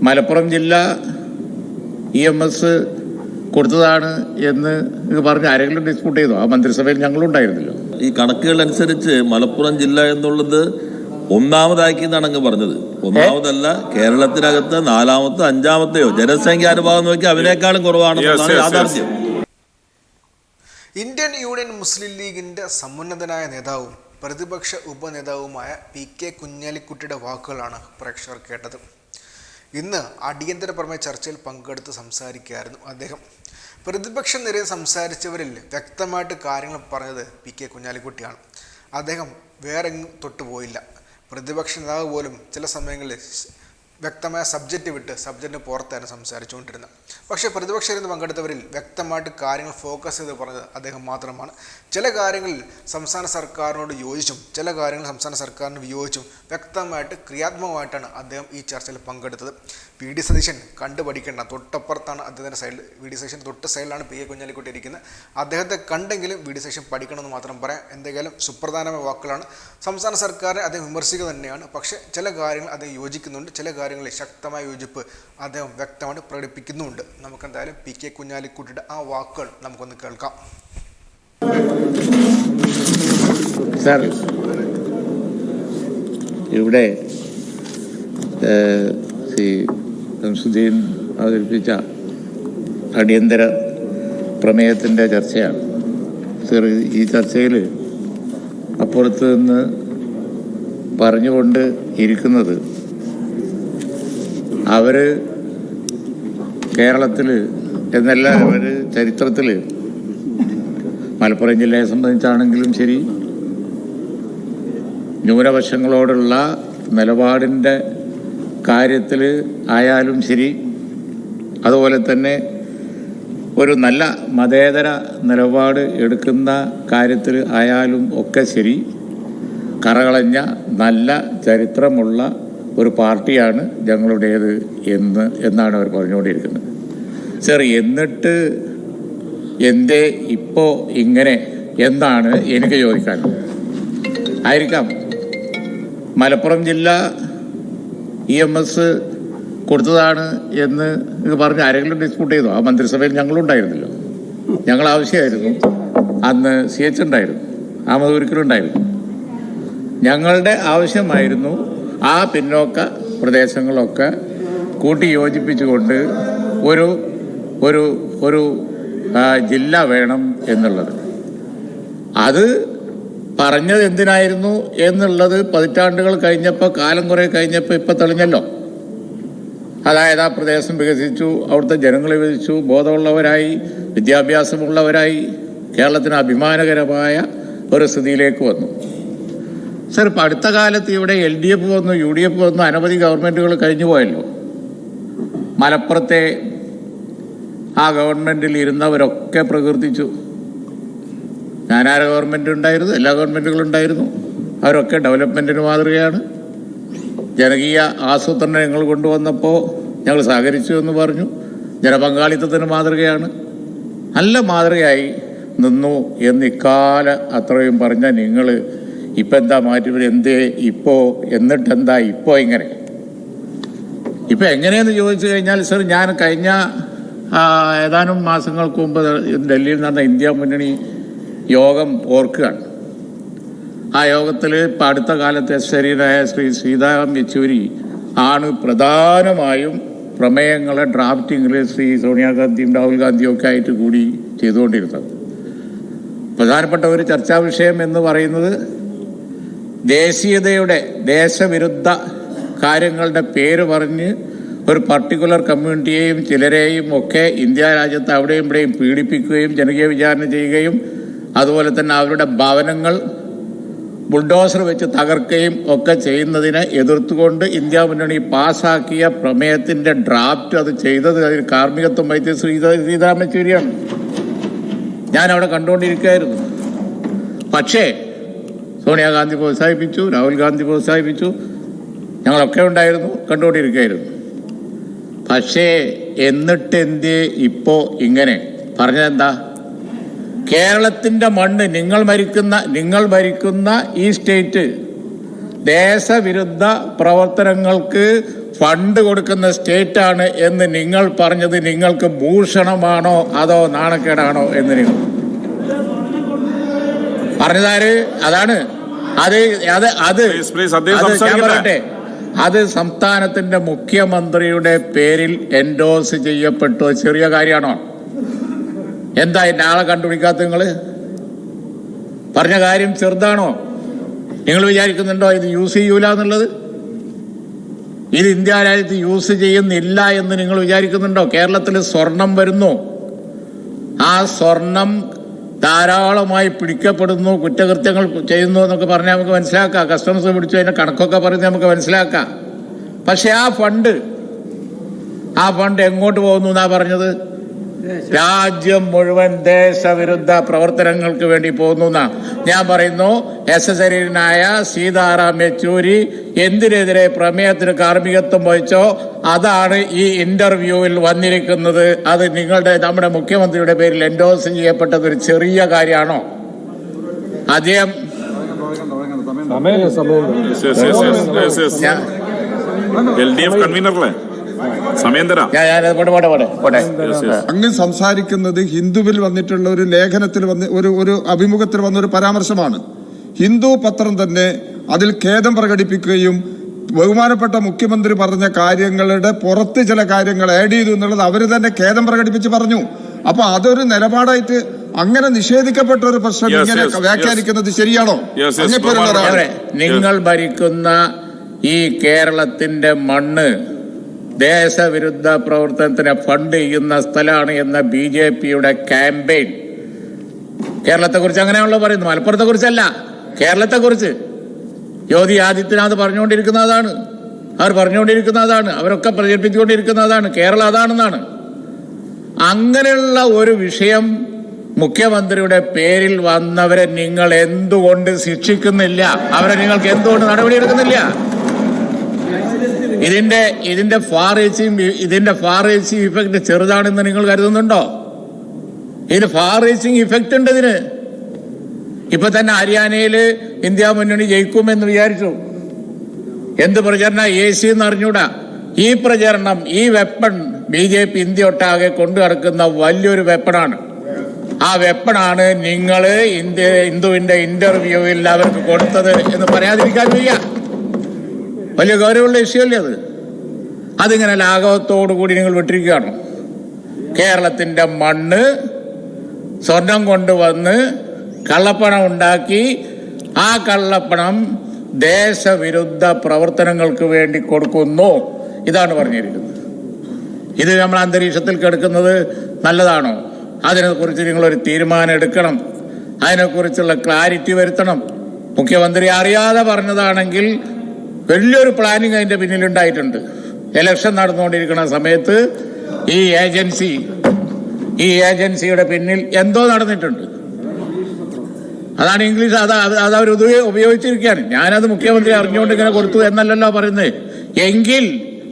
മലപ്പുറം ജില്ല EMS കൊടുത്തതാണ് എന്ന് പറഞ്ഞ് ആരെങ്കിലും ഡിസ്പ്യൂട്ട് ചെയ്തോ? ആ മന്ത്രിസഭയിൽ ഞങ്ങളുണ്ടായിരുന്നല്ലോ. ഈ കണക്കുകൾ അനുസരിച്ച് മലപ്പുറം ജില്ല എന്നുള്ളത് ഒന്നാമതാക്കി എന്നാണ് അങ്ങ് പറഞ്ഞത്. ഒന്നാമതല്ല, കേരളത്തിനകത്ത് നാലാമത്തെ അഞ്ചാമത്തെയോ ജനസംഖ്യാനുപാതം നോക്കി അതിനേക്കാളും കുറവാണെന്നാണ് യാഥാർത്ഥ്യം. ഇന്ത്യൻ യൂണിയൻ മുസ്ലിം ലീഗിന്റെ സമുന്നതനായ നേതാവും പ്രതിപക്ഷ ഉപനേതാവുമായ PK കുഞ്ഞാലിക്കുട്ടിയുടെ വാക്കുകളാണ് പ്രേക്ഷകർ കേട്ടത്. ഇന്ന് അടിയന്തര പ്രമേയ ചർച്ചയിൽ പങ്കെടുത്ത് സംസാരിക്കുകയായിരുന്നു അദ്ദേഹം. പ്രതിപക്ഷ നിരയിൽ സംസാരിച്ചവരിൽ വ്യക്തമായിട്ട് കാര്യങ്ങൾ പറഞ്ഞത് PK കുഞ്ഞാലിക്കുട്ടിയാണ്. അദ്ദേഹം വേറെ എങ്ങും തൊട്ടുപോയില്ല. പ്രതിപക്ഷ നേതാവ് പോലും ചില സമയങ്ങളിൽ വ്യക്തമായ സബ്ജക്റ്റ് വിട്ട് സബ്ജക്റ്റിന് പുറത്തായിരുന്നു സംസാരിച്ചുകൊണ്ടിരുന്നത്. പക്ഷേ പ്രതിപക്ഷത്തിൽ പങ്കെടുത്തവരിൽ വ്യക്തമായിട്ട് കാര്യങ്ങൾ ഫോക്കസ് ചെയ്ത് പറഞ്ഞത് അദ്ദേഹം മാത്രമാണ്. ചില കാര്യങ്ങളിൽ സംസ്ഥാന സർക്കാരിനോട് യോജിച്ചും ചില കാര്യങ്ങൾ സംസ്ഥാന സർക്കാരിന് വിയോജിച്ചും വ്യക്തമായിട്ട് ക്രിയാത്മകമായിട്ടാണ് അദ്ദേഹം ഈ ചർച്ചയിൽ പങ്കെടുത്തത്. VD സതീശൻ കണ്ടുപഠിക്കേണ്ട, തൊട്ടപ്പുറത്താണ് അദ്ദേഹത്തിൻ്റെ സൈഡിൽ. VD സതീശൻ തൊട്ട് സൈഡിലാണ് PK കുഞ്ഞാലിക്കുട്ടി ഇരിക്കുന്നത്. അദ്ദേഹത്തെ കണ്ടെങ്കിലും VD സതീശൻ പഠിക്കണമെന്ന് മാത്രം പറയാം. എന്തെങ്കിലും സുപ്രധാനമായ വാക്കുകളാണ്. സംസ്ഥാന സർക്കാരിനെ അദ്ദേഹം വിമർശിക്കുക തന്നെയാണ്. പക്ഷേ ചില കാര്യങ്ങൾ അദ്ദേഹം യോജിക്കുന്നുണ്ട്, ചില കാര്യങ്ങളിൽ ശക്തമായ യോജിപ്പ് അദ്ദേഹം വ്യക്തമായിട്ട് പ്രകടിപ്പിക്കുന്നുമുണ്ട്. നമുക്കെന്തായാലും PK കുഞ്ഞാലിക്കുട്ടിയുടെ ആ വാക്കുകൾ നമുക്കൊന്ന് കേൾക്കാം. സാർ, ഇവിടെ ശംസുദ്ദീൻ അവതരിപ്പിച്ച അടിയന്തര പ്രമേയത്തിൻ്റെ ചർച്ചയാണ്. സാർ, ഈ ചർച്ചയിൽ അപ്പുറത്ത് നിന്ന് പറഞ്ഞുകൊണ്ട് ഇരിക്കുന്നത് അവർ കേരളത്തിൽ എന്നല്ല, അവർ ചരിത്രത്തിൽ മലപ്പുറം ജില്ലയെ സംബന്ധിച്ചാണെങ്കിലും ശരി, ന്യൂനപക്ഷങ്ങളോടുള്ള നിലപാടിൻ്റെ കാര്യത്തിൽ ആയാലും ശരി, അതുപോലെ തന്നെ ഒരു നല്ല മതേതര നിലപാട് എടുക്കുന്ന കാര്യത്തിൽ ആയാലും ഒക്കെ ശരി, കറകളഞ്ഞ നല്ല ചരിത്രമുള്ള ഒരു പാർട്ടിയാണ് ഞങ്ങളുടേത് എന്നാണ് അവർ പറഞ്ഞുകൊണ്ടിരിക്കുന്നത്. സർ, എന്നിട്ട് എന്തേ ഇപ്പോൾ ഇങ്ങനെ എന്നാണ് എനിക്ക് ചോദിക്കാനുള്ളത്. ആയിരിക്കാം മലപ്പുറം ജില്ല EMS കൊടുത്തതാണ് എന്ന് പറഞ്ഞ് ആരെങ്കിലും ഡിസ്പ്യൂട്ട് ചെയ്തോ? ആ മന്ത്രിസഭയിൽ ഞങ്ങളുണ്ടായിരുന്നല്ലോ. ഞങ്ങൾ ആവശ്യമായിരുന്നു. അന്ന് CH ഉണ്ടായിരുന്നു, അഹമ്മദ് കുരിക്കലുണ്ടായിരുന്നു. ഞങ്ങളുടെ ആവശ്യമായിരുന്നു ആ പിന്നോക്ക പ്രദേശങ്ങളൊക്കെ കൂട്ടി യോജിപ്പിച്ചുകൊണ്ട് ഒരു ഒരു ഒരു ജില്ല വേണം എന്നുള്ളത്. അത് പറഞ്ഞത് എന്തിനായിരുന്നു എന്നുള്ളത് പതിറ്റാണ്ടുകൾ കഴിഞ്ഞപ്പോൾ, കാലം കുറേ കഴിഞ്ഞപ്പോൾ ഇപ്പം തെളിഞ്ഞല്ലോ. അതായത് ആ പ്രദേശം വികസിച്ചു, അവിടുത്തെ ജനങ്ങൾ വികസിച്ചു, ബോധമുള്ളവരായി, വിദ്യാഭ്യാസമുള്ളവരായി, കേരളത്തിന് അഭിമാനകരമായ ഒരു സ്ഥിതിയിലേക്ക് വന്നു. സർ, ഇപ്പം അടുത്ത കാലത്ത് ഇവിടെ LDF വന്നു, UDF വന്നു, അനവധി ഗവൺമെൻറ്റുകൾ കഴിഞ്ഞു പോയല്ലോ. മലപ്പുറത്തെ ആ ഗവൺമെൻറ്റിൽ ഇരുന്നവരൊക്കെ പ്രകീർത്തിച്ചു. ഞാനാര ഗവൺമെൻറ് ഉണ്ടായിരുന്നു, എല്ലാ ഗവൺമെൻറ്റുകളും ഉണ്ടായിരുന്നു. അവരൊക്കെ ഡെവലപ്മെൻറ്റിന് മാതൃകയാണ്. ജനകീയ ആസൂത്രണം ഞങ്ങൾ കൊണ്ടുവന്നപ്പോൾ ഞങ്ങൾ സഹകരിച്ചു എന്ന് പറഞ്ഞു. ജനപങ്കാളിത്തത്തിന് മാതൃകയാണ്. നല്ല മാതൃകയായി നിന്നു എന്ന് ഇക്കാല അത്രയും പറഞ്ഞ നിങ്ങൾ ഇപ്പം എന്താ മാറ്റി? എന്തേ ഇപ്പോൾ? എന്നിട്ടെന്താ ഇപ്പോൾ ഇങ്ങനെ? ഇപ്പം എങ്ങനെയെന്ന് ചോദിച്ചു കഴിഞ്ഞാൽ, സർ, ഞാൻ കഴിഞ്ഞ ഏതാനും മാസങ്ങൾക്ക് മുമ്പ് ഡൽഹിയിൽ നടന്ന ഇന്ത്യ മുന്നണി യോഗം ഓർക്കുകയാണ്. ആ യോഗത്തിൽ ഇപ്പം അടുത്ത കാലത്തെ ശരീരമായ ശ്രീ സീതാറാം യെച്ചൂരി ആണ് പ്രധാനമായും പ്രമേയങ്ങളെ ഡ്രാഫ്റ്റിങ്ങിൽ ശ്രീ സോണിയാഗാന്ധിയും രാഹുൽ ഗാന്ധിയും ഒക്കെ ആയിട്ട് കൂടി ചെയ്തുകൊണ്ടിരുന്നത്. പ്രധാനപ്പെട്ട ഒരു ചർച്ചാ വിഷയം എന്ന് പറയുന്നത് ദേശീയതയുടെ, ദേശവിരുദ്ധ കാര്യങ്ങളുടെ പേര് പറഞ്ഞ് ഒരു പർട്ടിക്കുലർ കമ്മ്യൂണിറ്റിയെയും ചിലരെയും ഒക്കെ ഇന്ത്യ രാജ്യത്ത് അവിടെയും ഇവിടെയും പീഡിപ്പിക്കുകയും ജനകീയ വിചാരണ ചെയ്യുകയും അതുപോലെ തന്നെ അവരുടെ ഭവനങ്ങൾ ബുൾഡോസർ വെച്ച് തകർക്കുകയും ഒക്കെ ചെയ്യുന്നതിനെ എതിർത്തുകൊണ്ട് ഇന്ത്യ മുന്നണി പാസ്സാക്കിയ പ്രമേയത്തിൻ്റെ ഡ്രാഫ്റ്റ് അത് ചെയ്തത് അതിന് കാർമ്മികത്വം വഹിച്ച സീതാറാം യെച്ചൂരിയാണ്. ഞാനവിടെ കണ്ടുകൊണ്ടിരിക്കുകയായിരുന്നു. പക്ഷേ സോണിയാഗാന്ധി പ്രോത്സാഹിപ്പിച്ചു, രാഹുൽ ഗാന്ധി പ്രോത്സാഹിപ്പിച്ചു, ഞങ്ങളൊക്കെ ഉണ്ടായിരുന്നു, കണ്ടുകൊണ്ടിരിക്കുകയായിരുന്നു. പക്ഷേ എന്നിട്ട് എന്തേ ഇപ്പോൾ ഇങ്ങനെ? പറഞ്ഞതെന്താ? കേരളത്തിൻ്റെ മണ്ണ്, നിങ്ങൾ ഭരിക്കുന്ന ഈ സ്റ്റേറ്റ് ദേശവിരുദ്ധ പ്രവർത്തനങ്ങൾക്ക് ഫണ്ട് കൊടുക്കുന്ന സ്റ്റേറ്റാണ് എന്ന് നിങ്ങൾ പറഞ്ഞത് നിങ്ങൾക്ക് ഭൂഷണമാണോ അതോ നാണക്കേടാണോ എന്ന് നിങ്ങൾ പറഞ്ഞതാര്? അതാണ് അത് അത് അത് ഞാൻ പറയട്ടെ, അത് സംസ്ഥാനത്തിന്റെ മുഖ്യമന്ത്രിയുടെ പേരിൽ എൻഡോസ് ചെയ്യപ്പെട്ടു. ചെറിയ കാര്യമാണോ? എന്താ എന്റെ ആളെ കണ്ടുപിടിക്കാത്ത നിങ്ങള്? പറഞ്ഞ കാര്യം ചെറുതാണോ? നിങ്ങൾ വിചാരിക്കുന്നുണ്ടോ ഇത് യൂസ് ചെയ്യൂല എന്നുള്ളത്? ഇത് ഇന്ത്യ രാജ്യത്ത് യൂസ് ചെയ്യുന്നില്ല എന്ന് നിങ്ങൾ വിചാരിക്കുന്നുണ്ടോ? കേരളത്തിൽ സ്വർണം വരുന്നു, ആ സ്വർണം ധാരാളമായി പിടിക്കപ്പെടുന്നു, കുറ്റകൃത്യങ്ങൾ ചെയ്യുന്നു എന്നൊക്കെ പറഞ്ഞാൽ നമുക്ക് മനസ്സിലാക്കാം. കസ്റ്റംസ് പിടിച്ചു അതിന്റെ കണക്കൊക്കെ പറഞ്ഞ് നമുക്ക് മനസ്സിലാക്കാം. പക്ഷെ ആ ഫണ്ട് എങ്ങോട്ട് പോകുന്നു എന്നാ പറഞ്ഞത്? രാജ്യം മുഴുവൻ ദേശവിരുദ്ധ പ്രവർത്തനങ്ങൾക്ക് വേണ്ടി പോകുന്നു എന്നാ ഞാൻ പറയുന്നു. എസസരീനായ സീതാറാം യെച്ചൂരി എന്തിനെതിരെ പ്രമേയത്തിന് കാർമ്മികത്വം വഹിച്ചോ അതാണ് ഈ ഇന്റർവ്യൂവിൽ വന്നിരിക്കുന്നത്. അത് നമ്മുടെ മുഖ്യമന്ത്രിയുടെ പേരിൽ എൻഡോസ് ചെയ്യപ്പെട്ടത് ഒരു ചെറിയ കാര്യമാണോ? അദ്ദേഹം അങ്ങ് സംസാരിക്കുന്നത് ഹിന്ദുവിൽ വന്നിട്ടുള്ള ഒരു ലേഖനത്തിൽ ഒരു അഭിമുഖത്തിൽ വന്ന ഒരു പരാമർശമാണ്. ഹിന്ദു പത്രം തന്നെ അതിൽ ഖേദം പ്രകടിപ്പിക്കുകയും ബഹുമാനപ്പെട്ട മുഖ്യമന്ത്രി പറഞ്ഞ കാര്യങ്ങളുടെ പുറത്ത് ചില കാര്യങ്ങൾ ആഡ് ചെയ്തു എന്നുള്ളത് അവർ തന്നെ ഖേദം പ്രകടിപ്പിച്ച് പറഞ്ഞു. അപ്പൊ അതൊരു നിലപാടായിട്ട് അങ്ങനെ നിഷേധിക്കപ്പെട്ട ഒരു പ്രശ്നം ഇങ്ങനെ വ്യാഖ്യാനിക്കുന്നത് ശരിയാണോ? നിങ്ങൾ ഭരിക്കുന്ന ഈ കേരളത്തിന്റെ മണ്ണ് ദേശവിരുദ്ധ പ്രവർത്തനത്തിന് ഫണ്ട് ചെയ്യുന്ന സ്ഥലമാണ് എന്ന BJPയുടെ ക്യാമ്പയിൻ കേരളത്തെ കുറിച്ച് അങ്ങനെയാണല്ലോ പറയുന്നത്. മലപ്പുറത്തെ കുറിച്ചല്ല, കേരളത്തെ കുറിച്ച് യോഗി ആദിത്യനാഥ് പറഞ്ഞുകൊണ്ടിരിക്കുന്നതാണ്, അവരൊക്കെ പ്രചരിപ്പിച്ചുകൊണ്ടിരിക്കുന്നതാണ്. കേരളം അതാണെന്നാണ്. അങ്ങനെയുള്ള ഒരു വിഷയം മുഖ്യമന്ത്രിയുടെ പേരിൽ വന്നവരെ നിങ്ങൾ എന്തുകൊണ്ട് ശിക്ഷിക്കുന്നില്ല? അവരെ നിങ്ങൾക്ക് എന്തുകൊണ്ട് നടപടിയെടുക്കുന്നില്ല? ഇതിന്റെ ഫാർ റീച്ചിങ് ഇഫക്റ്റ് ചെറുതാണെന്ന് നിങ്ങൾ കരുതുന്നുണ്ടോ? ഇതിന് ഫാർ റീച്ചിങ് ഇഫക്റ്റ് ഉണ്ട്. ഇതിന് ഇപ്പൊ തന്നെ ഹരിയാനയിൽ ഇന്ത്യ മുന്നണി ജയിക്കുമെന്ന് വിചാരിച്ചു. എന്ത് പ്രചരണ AC എന്ന് അറിഞ്ഞൂടാ. ഈ പ്രചരണം, ഈ വെപ്പൺ BJP ഇന്ത്യ ഒട്ടാകെ കൊണ്ടു നടക്കുന്ന വലിയൊരു വെപ്പണാണ്. ആ വെപ്പണാണ് നിങ്ങൾ ഹിന്ദുവിന്റെ ഇന്റർവ്യൂവിൽ അവർക്ക് കൊടുത്തത് എന്ന് പറയാതിരിക്കാൻ വയ്യ. വലിയ ഗൗരവമുള്ള വിഷയമല്ലേ അത്? അതിങ്ങനെ ലാഘവത്തോടു കൂടി നിങ്ങൾ വിട്ടിരിക്കുകയാണോ? കേരളത്തിന്റെ മണ്ണ് സ്വർണം കൊണ്ടുവന്ന് കള്ളപ്പണം ഉണ്ടാക്കി ആ കള്ളപ്പണം ദേശവിരുദ്ധ പ്രവർത്തനങ്ങൾക്ക് വേണ്ടി കൊടുക്കുന്നു. ഇതാണ് പറഞ്ഞിരിക്കുന്നത്. ഇത് നമ്മൾ അന്തരീക്ഷത്തിൽ കിടക്കുന്നത് നല്ലതാണോ? അതിനെക്കുറിച്ച് നിങ്ങളൊരു തീരുമാനം എടുക്കണം. അതിനെക്കുറിച്ചുള്ള ക്ലാരിറ്റി വരുത്തണം. മുഖ്യമന്ത്രി അറിയാതെ പറഞ്ഞതാണെങ്കിൽ വലിയൊരു പ്ലാനിങ് അതിന്റെ പിന്നിലുണ്ടായിട്ടുണ്ട്. ഇലക്ഷൻ നടന്നുകൊണ്ടിരിക്കുന്ന സമയത്ത് ഈ ഏജൻസിയുടെ പിന്നിൽ എന്തോ നടന്നിട്ടുണ്ട്. അതാണ് ഇംഗ്ലീഷ്, അത് അവർ ഉപയോഗിച്ചിരിക്കുകയാണ്. ഞാനത് മുഖ്യമന്ത്രി അറിഞ്ഞുകൊണ്ട് ഇങ്ങനെ കൊടുത്തു എന്നല്ലല്ലോ പറയുന്നത്. എങ്കിൽ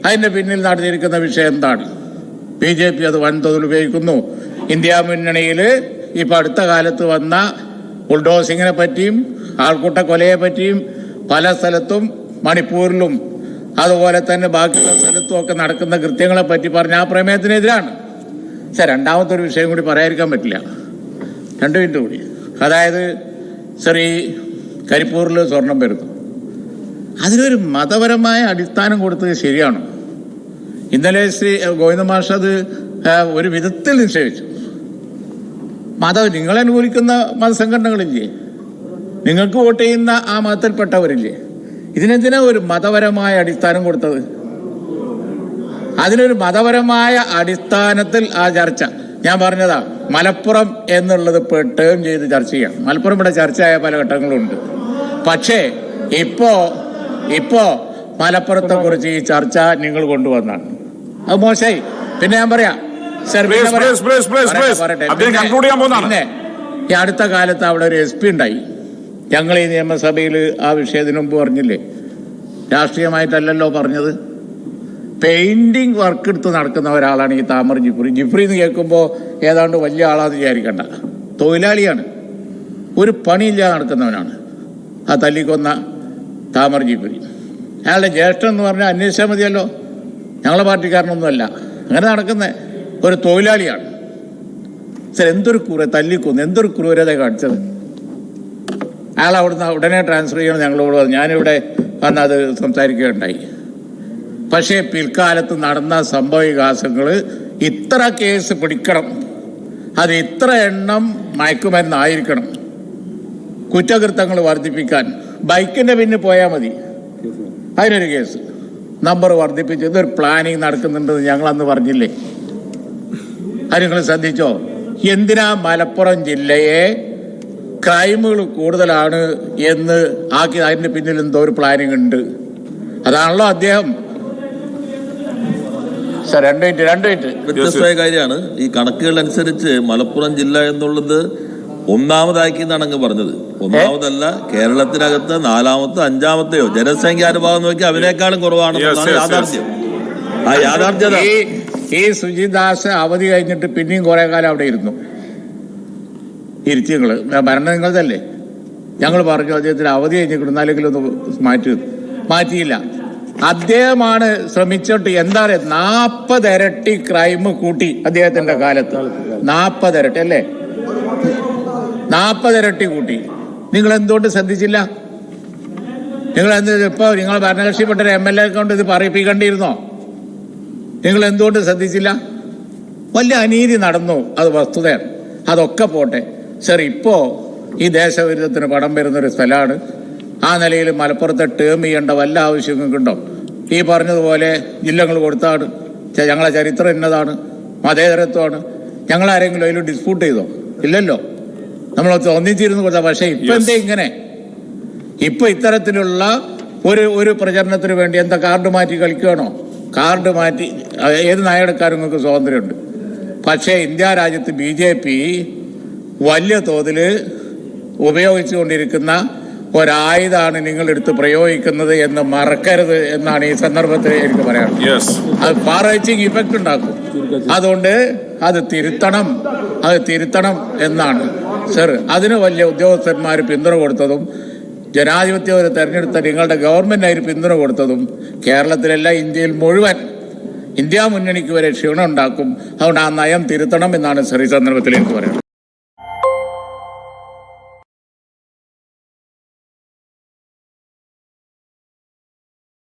അതിന്റെ പിന്നിൽ നടന്നിരിക്കുന്ന വിഷയം എന്താണ്? BJP അത് വൻതോതിൽ ഉപയോഗിക്കുന്നു. ഇന്ത്യ മുന്നണിയിൽ ഇപ്പൊ അടുത്ത കാലത്ത് വന്ന ബുൾഡോസിങ്ങിനെ പറ്റിയും ആൾക്കൂട്ട കൊലയെ പറ്റിയും പല സ്ഥലത്തും മണിപ്പൂരിലും അതുപോലെ തന്നെ ബാക്കിയുള്ള സ്ഥലത്തും ഒക്കെ നടക്കുന്ന കൃത്യങ്ങളെ പറ്റി പറഞ്ഞ ആ പ്രമേയത്തിനെതിരാണ്. രണ്ടാമത്തെ ഒരു വിഷയം കൂടി പറയാതിരിക്കാൻ പറ്റില്ല. 2 മിനിറ്റ് കൂടി. അതായത് കരിപ്പൂരിൽ സ്വർണം വരുന്നു. അതിനൊരു മതപരമായ അടിസ്ഥാനം കൊടുത്തത് ശരിയാണോ? ഇന്നലെ ഗോവിന്ദ മാഷ് അത് ഒരു വിധത്തിൽ നിഷേധിച്ചു. നിങ്ങൾ അനുകൂലിക്കുന്ന മതസംഘടനകളില്ലേ? നിങ്ങൾക്ക് വോട്ട് ചെയ്യുന്ന ആ മതത്തിൽപ്പെട്ടവരില്ലേ? ഇതിനെന്തിനാ ഒരു മതപരമായ അടിസ്ഥാനം കൊടുത്തത്? അതിനൊരു മതപരമായ അടിസ്ഥാനത്തിൽ ആ ചർച്ച ഞാൻ പറഞ്ഞതാ. മലപ്പുറം എന്നുള്ളത് ഇപ്പോൾ ടേം ചെയ്ത് ചർച്ച ചെയ്യാം. മലപ്പുറം ഇവിടെ ചർച്ചയായ പല ഘട്ടങ്ങളുണ്ട്. പക്ഷേ ഇപ്പോ മലപ്പുറത്തെ കുറിച്ച് ഈ ചർച്ച നിങ്ങൾ കൊണ്ടുവന്നാണ്. അത് മോശമായി. പിന്നെ ഞാൻ പറയാം പിന്നെ ഈ അടുത്ത കാലത്ത് അവിടെ ഒരു SP ഉണ്ടായി. ഞങ്ങൾ ഈ നിയമസഭയിൽ ആ വിഷയത്തിന് മുമ്പ് പറഞ്ഞില്ലേ? രാഷ്ട്രീയമായിട്ടല്ലല്ലോ പറഞ്ഞത്. പെയിന്റിങ് വർക്ക് എടുത്ത് നടക്കുന്ന ഒരാളാണ് ഈ താമർ ജിഫ്രി എന്ന് കേൾക്കുമ്പോൾ ഏതാണ്ട് വലിയ ആളാന്ന് വിചാരിക്കണ്ട. തൊഴിലാളിയാണ്, ഒരു പണിയില്ലാതെ നടക്കുന്നവനാണ്. ആ തല്ലിക്കൊന്ന താമർജീപുരി. അയാളുടെ ജ്യേഷ്ഠൻ എന്ന് പറഞ്ഞാൽ അന്വേഷിച്ചാൽ മതിയല്ലോ. ഞങ്ങളെ പാർട്ടിക്കാരനൊന്നുമല്ല. അങ്ങനെ നടക്കുന്ന ഒരു തൊഴിലാളിയാണ്. സർ, എന്തൊരു തല്ലിക്കൊന്നു, എന്തൊരു ക്രൂരത കാണിച്ചത്. അയാൾ അവിടുന്ന് ഉടനെ ട്രാൻസ്ഫർ ചെയ്യണം ഞങ്ങളോട് പറഞ്ഞു. ഞാനിവിടെ വന്ന് അത് സംസാരിക്കുകയുണ്ടായി. പക്ഷേ പിൽക്കാലത്ത് നടന്ന സംഭവവികാസങ്ങൾ, ഇത്ര കേസ് പിടിക്കണം, അത് ഇത്ര എണ്ണം മയക്കുമരുന്നായിരിക്കണം, കുറ്റകൃത്യങ്ങൾ വർദ്ധിപ്പിക്കാൻ ബൈക്കിന്റെ പിന്നിൽ പോയാൽ മതി, അതിനൊരു കേസ് നമ്പർ വർദ്ധിപ്പിച്ച് ഇതൊരു പ്ലാനിങ് നടക്കുന്നുണ്ടെന്ന് ഞങ്ങൾ അന്ന് പറഞ്ഞില്ലേ? അത് നിങ്ങൾ ശ്രദ്ധിച്ചോ? എന്തിനാ മലപ്പുറം ജില്ലയെ ക്രൈമുകൾ കൂടുതലാണ് എന്ന് ആക്കി? അതിന്റെ പിന്നിൽ എന്തോ ഒരു പ്ലാനിങ് ഉണ്ട്. അതാണല്ലോ അദ്ദേഹം. സർ, രണ്ട് മിനിറ്റ്. വ്യത്യസ്തമായ കാര്യമാണ്. ഈ കണക്കുകൾ അനുസരിച്ച് മലപ്പുറം ജില്ല എന്നുള്ളത് ഒന്നാമതാക്കി എന്നാണ് അങ്ങ് പറഞ്ഞത്. ഒന്നാമതല്ല, കേരളത്തിനകത്ത് നാലാമത്തെ അഞ്ചാമത്തെയോ ജനസംഖ്യാനുപാതം നോക്കി അവനേക്കാളും കുറവാണെന്നാണ് യാഥാർത്ഥ്യം. ആ യാഥാർത്ഥ്യത ഈ സുജിദാസ് അവധി കഴിഞ്ഞിട്ട് പിന്നെയും കുറെ കാലം അവിടെ ഇരുന്നു. ഇരുത്തി ഭരണം നിങ്ങളതല്ലേ. ഞങ്ങൾ പറഞ്ഞു അദ്ദേഹത്തിന് അവധി കഴിഞ്ഞിട്ട് നാലെങ്കിലും ഒന്ന് മാറ്റിയില്ല. അദ്ദേഹമാണ് ശ്രമിച്ചിട്ട് എന്താ പറയുക, 40 ഇരട്ടി ക്രൈം കൂട്ടി അദ്ദേഹത്തിന്റെ കാലത്ത്. 40 ഇരട്ടി അല്ലേ? 40 ഇരട്ടി കൂട്ടി. നിങ്ങൾ എന്തുകൊണ്ട് ശ്രദ്ധിച്ചില്ല? നിങ്ങൾ നിങ്ങൾ ഭരണകക്ഷിപ്പെട്ട MLA കൊണ്ട് ഇത് പറയിപ്പിക്കേണ്ടിയിരുന്നോ? നിങ്ങൾ എന്തുകൊണ്ട് ശ്രദ്ധിച്ചില്ല? വലിയ അനീതി നടന്നു, അത് വസ്തുതയാണ്. അതൊക്കെ പോട്ടെ സർ, ഇപ്പോ ഈ ദേശവിരുദ്ധത്തിന് പടം വരുന്നൊരു സ്ഥലമാണ്. ആ നിലയിൽ മലപ്പുറത്തെ ടേം ചെയ്യേണ്ട വല്ല ആവശ്യങ്ങൾക്കുണ്ടോ? ഈ പറഞ്ഞതുപോലെ ജില്ലകൾ കൊടുത്താണ്, ഞങ്ങളെ ചരിത്രം ഇന്നതാണ്, മതേതരത്വമാണ്. ഞങ്ങളാരെങ്കിലും അതിൽ ഡിസ്പ്യൂട്ട് ചെയ്തോ? ഇല്ലല്ലോ. നമ്മൾ ഒന്നിച്ചിരുന്ന് കൊടുത്താൽ. പക്ഷേ ഇപ്പൊ എന്തേ ഇങ്ങനെ? ഇപ്പൊ ഇത്തരത്തിലുള്ള ഒരു പ്രചരണത്തിന് വേണ്ടി എന്താ കാർഡ് മാറ്റി കളിക്കുകയാണോ? കാർഡ് മാറ്റി ഏത് നയമെടുക്കാനും നിങ്ങൾക്ക് സ്വാതന്ത്ര്യമുണ്ട്. പക്ഷേ ഇന്ത്യ രാജ്യത്ത് BJP വലിയ തോതിൽ ഉപയോഗിച്ചുകൊണ്ടിരിക്കുന്ന ഒരായുധമാണ് നിങ്ങളെടുത്ത് പ്രയോഗിക്കുന്നത് എന്ന് മറക്കരുത് എന്നാണ് ഈ സന്ദർഭത്തിൽ എനിക്ക് പറയാനുള്ളത്. അത് ഫാർ റീച്ചിങ് ഇഫക്റ്റ് ഉണ്ടാക്കും. അതുകൊണ്ട് അത് തിരുത്തണം എന്നാണ് സർ. അതിന് വലിയ ഉദ്യോഗസ്ഥന്മാർ പിന്തുണ കൊടുത്തതും ജനാധിപത്യം തെരഞ്ഞെടുത്ത നിങ്ങളുടെ ഗവൺമെന്റ് അതിന് പിന്തുണ കൊടുത്തതും കേരളത്തിലല്ല, ഇന്ത്യയിൽ മുഴുവൻ ഇന്ത്യ മുന്നണിക്ക് വരെ ക്ഷീണം ഉണ്ടാക്കും. അതുകൊണ്ട് ആ നയം തിരുത്തണം എന്നാണ് സർ ഈ സന്ദർഭത്തിൽ എനിക്ക് പറയാനുള്ളത്.